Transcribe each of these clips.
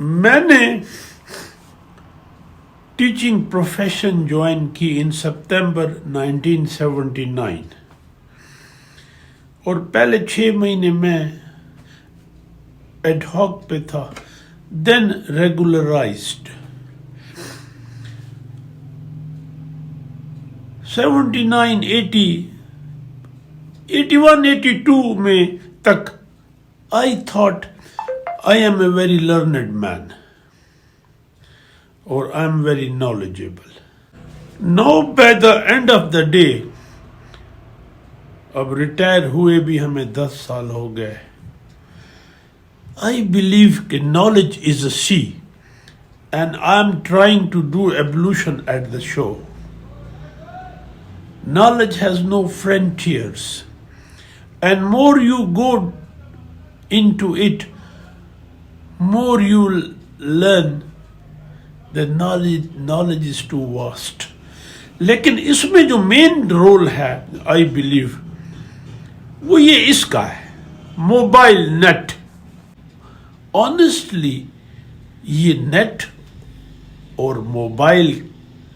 میں نے teaching profession join کی ان سپتمبر 1979 اور پہلے 6 مہینے میں ایڈ ہاک پہ تھا، دین ریگولرائزڈ۔ 79 80 81 82 میں تک I thought I am a very learned man or I am very knowledgeable. Now by the end of the day، اب ریٹائر ہوئے بھی ہمیں 10 سال ہو گئے، I believe کہ knowledge is a sea and I am trying to do ablution at the shore. Knowledge has no frontiers, and more you go into it, more you learn. The knowledge is too vast. لیکن اس میں جو main role ہے I believe وہ یہ اس کا ہے، mobile net. Honestly یہ net اور موبائل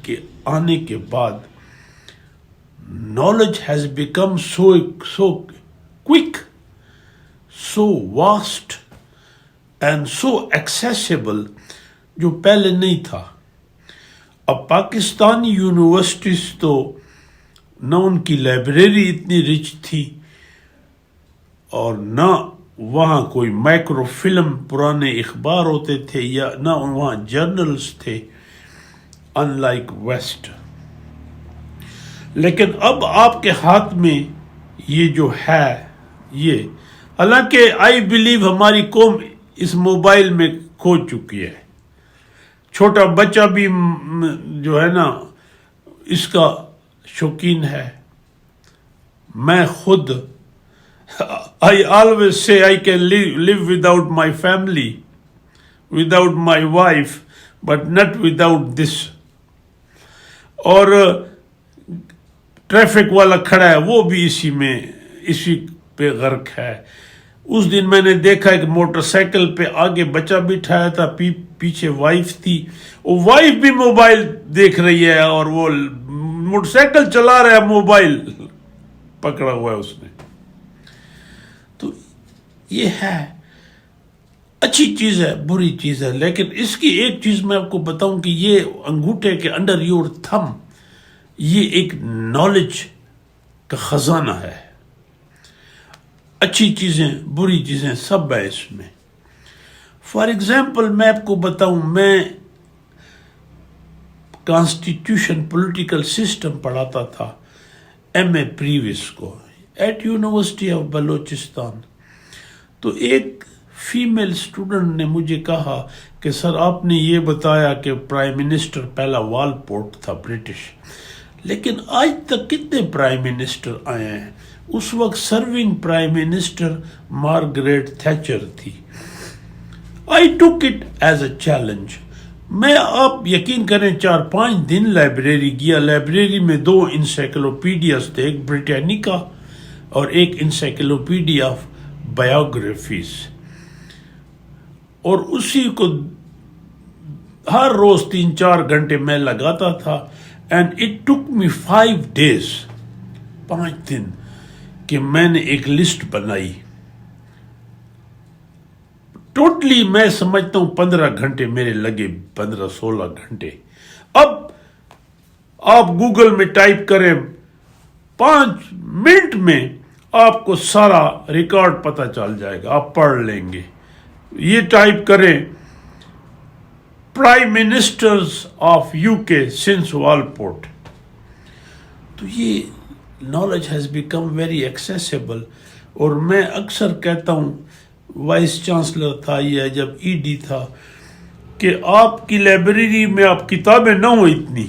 کے آنے کے بعد knowledge has become so quick, so vast and so accessible جو پہلے نہیں تھا۔ اب پاکستانی یونیورسٹیز تو نہ ان کی لائبریری اتنی رچ تھی اور نہ وہاں کوئی مائکرو فلم پرانے اخبار ہوتے تھے یا نہ وہاں جرنلز تھے، ان لائک ویسٹ۔ لیکن اب آپ کے ہاتھ میں یہ جو ہے، یہ حالانکہ آئی بلیو ہماری قوم اس موبائل میں کھو چکی ہے، چھوٹا بچہ بھی جو ہے نا اس کا شوقین ہے۔ میں خود I always say I can live without my family, without my wife, but not without this. اور ٹریفک والا کھڑا ہے وہ بھی اسی پہ غرق ہے۔ اس دن میں نے دیکھا کہ موٹر سائیکل پہ آگے بچہ بٹھایا تھا، پیچھے وائف تھی، وہ وائف بھی موبائل دیکھ رہی ہے اور وہ موٹر سائیکل چلا رہا ہے، موبائل پکڑا ہوا ہے اس نے۔ تو یہ ہے، اچھی چیز ہے، بری چیز ہے، لیکن اس کی ایک چیز میں آپ کو بتاؤں کہ یہ انگوٹھے کے انڈر یور تھم، یہ ایک نالج کا خزانہ ہے۔ اچھی چیزیں بری چیزیں سب ہے اس میں۔ فار ایگزامپل میں آپ کو بتاؤں، میں کانسٹیٹیوشن پولیٹیکل سسٹم پڑھاتا تھا ایم اے پریویس کو ایٹ یونیورسٹی آف بلوچستان۔ تو ایک فیمیل اسٹوڈنٹ نے مجھے کہا کہ سر آپ نے یہ بتایا کہ پرائم منسٹر پہلا وال پورٹ تھا برٹش، لیکن آج تک کتنے پرائم منسٹر آئے ہیں؟ اس وقت serving prime minister Margaret Thatcher تھی۔ آئی took it as a challenge. میں آپ یقین کریں 4-5 دن لائبریری گیا، لائبریری میں 2 انسائکلوپیڈیاز تھے، ایک بریٹینیکا اور ایک انسائکلوپیڈیا آف بایوگرافیز، اور اسی کو ہر روز 3-4 گھنٹے میں لگاتا تھا۔ And it took me 5 days، 5 دن کہ میں نے ایک لسٹ بنائی۔ ٹوٹلی میں سمجھتا ہوں 15 گھنٹے میرے لگے، 15-16 گھنٹے۔ اب آپ گوگل میں ٹائپ کریں، 5 منٹ میں آپ کو سارا ریکارڈ پتہ چل جائے گا، آپ پڑھ لیں گے۔ یہ ٹائپ کریں prime ministers of UK since Walpole, تو یہ knowledge has become very accessible. اور میں اکثر کہتا ہوں، وائس چانسلر تھا یا جب ED تھا، کہ آپ کی لائبریری میں آپ کتابیں نہ ہوں اتنی،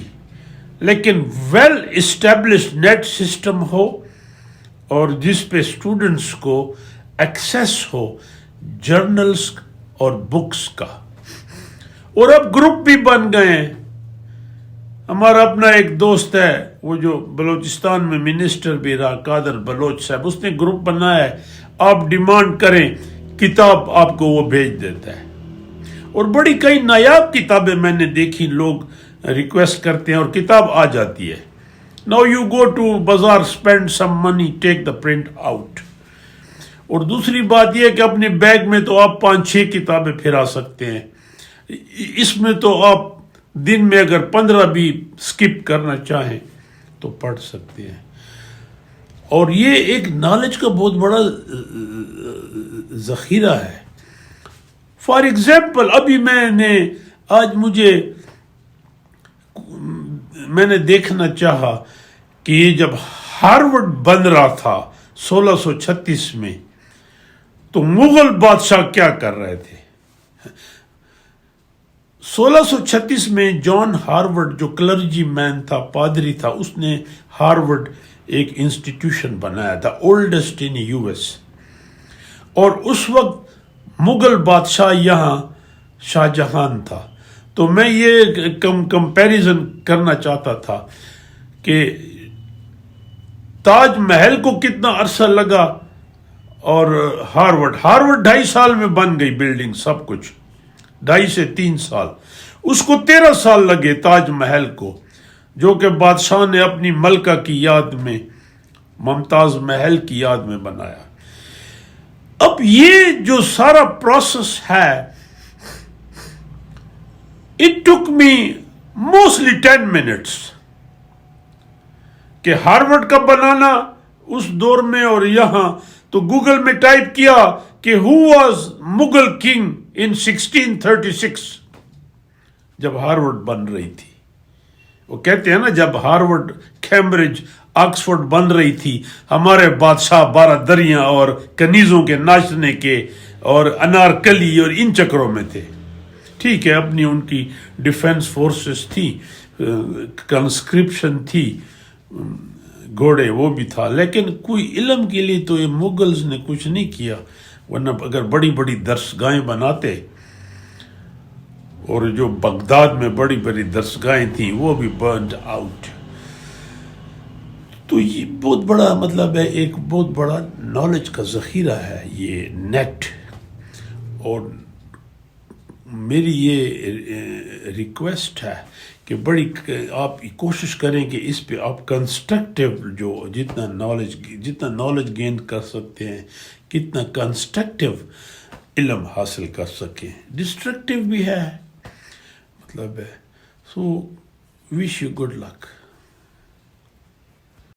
لیکن ویل اسٹیبلشڈ نیٹ سسٹم ہو اور جس پہ اسٹوڈنٹس کو ایکسیس ہو جرنلز اور بکس کا۔ اور اب گروپ بھی بن گئے ہیں۔ ہمارا اپنا ایک دوست ہے، وہ جو بلوچستان میں منسٹر بھی رہا، قادر بلوچ صاحب، اس نے گروپ بنایا ہے، آپ ڈیمانڈ کریں کتاب آپ کو وہ بھیج دیتا ہے۔ اور بڑی کئی نایاب کتابیں میں نے دیکھی، لوگ ریکویسٹ کرتے ہیں اور کتاب آ جاتی ہے. ناؤ یو گو ٹو بازار، spend some money, take the print out. اور دوسری بات یہ ہے کہ اپنے بیگ میں تو آپ 5-6 کتابیں پھرا سکتے ہیں. اس میں تو آپ دن میں اگر 15 بھی سکپ کرنا چاہیں تو پڑھ سکتے ہیں. اور یہ ایک نالج کا بہت بڑا ذخیرہ ہے. فار ایگزامپل ابھی میں نے دیکھنا چاہا کہ یہ جب ہارورڈ بن رہا تھا 1636 میں، تو مغل بادشاہ کیا کر رہے تھے. 1636 میں جان ہارورڈ جو کلرجی مین تھا، پادری تھا، اس نے ہارورڈ ایک انسٹیٹیوشن بنایا تھا، اولڈسٹ ان یو ایس. اور اس وقت مغل بادشاہ یہاں شاہ جہان تھا. تو میں یہ کمپیریزن کرنا چاہتا تھا کہ تاج محل کو کتنا عرصہ لگا اور ہارورڈ 2.5 سال میں بن گئی بلڈنگ، سب کچھ 2.5 سے 3 سال. اس کو 13 سال لگے تاج محل کو، جو کہ بادشاہ نے اپنی ملکہ کی یاد میں، ممتاز محل کی یاد میں بنایا. اب یہ جو سارا پروسیس ہے، it took me mostly 10 minutes کہ ہارورڈ کا بنانا اس دور میں. اور یہاں تو گوگل میں ٹائپ کیا کہ ہو واز مغل کنگ ان 1636، جب ہارورڈ بن رہی تھی. وہ کہتے ہیں نا، جب ہارورڈ، کیمبرج، آکسفورڈ بن رہی تھی، ہمارے بادشاہ 12 دریاں اور کنیزوں کے ناچنے کے اور انارکلی اور ان چکروں میں تھے. ٹھیک ہے، اپنی ان کی ڈیفنس فورسز تھی، کنسکرپشن تھی، گھوڑے وہ بھی تھا، لیکن کوئی علم کے لیے تو یہ مغلز نے کچھ نہیں کیا. ورنہ اگر بڑی بڑی درسگاہیں بناتے، اور جو بغداد میں بڑی بڑی درسگاہیں تھیں وہ بھی برنڈ آؤٹ. تو یہ بہت بڑا مطلب ہے، ایک بہت بڑا نالج کا ذخیرہ ہے یہ نیٹ. اور میری یہ ریکویسٹ ہے کہ بڑی آپ کوشش کریں کہ اس پہ آپ کنسٹرکٹیو، جو جتنا نالج گین کر سکتے ہیں، کتنا کنسٹرکٹیو علم حاصل کر سکیں. ڈسٹرکٹیو بھی ہے مطلب ہے. سو وش یو گڈ لک.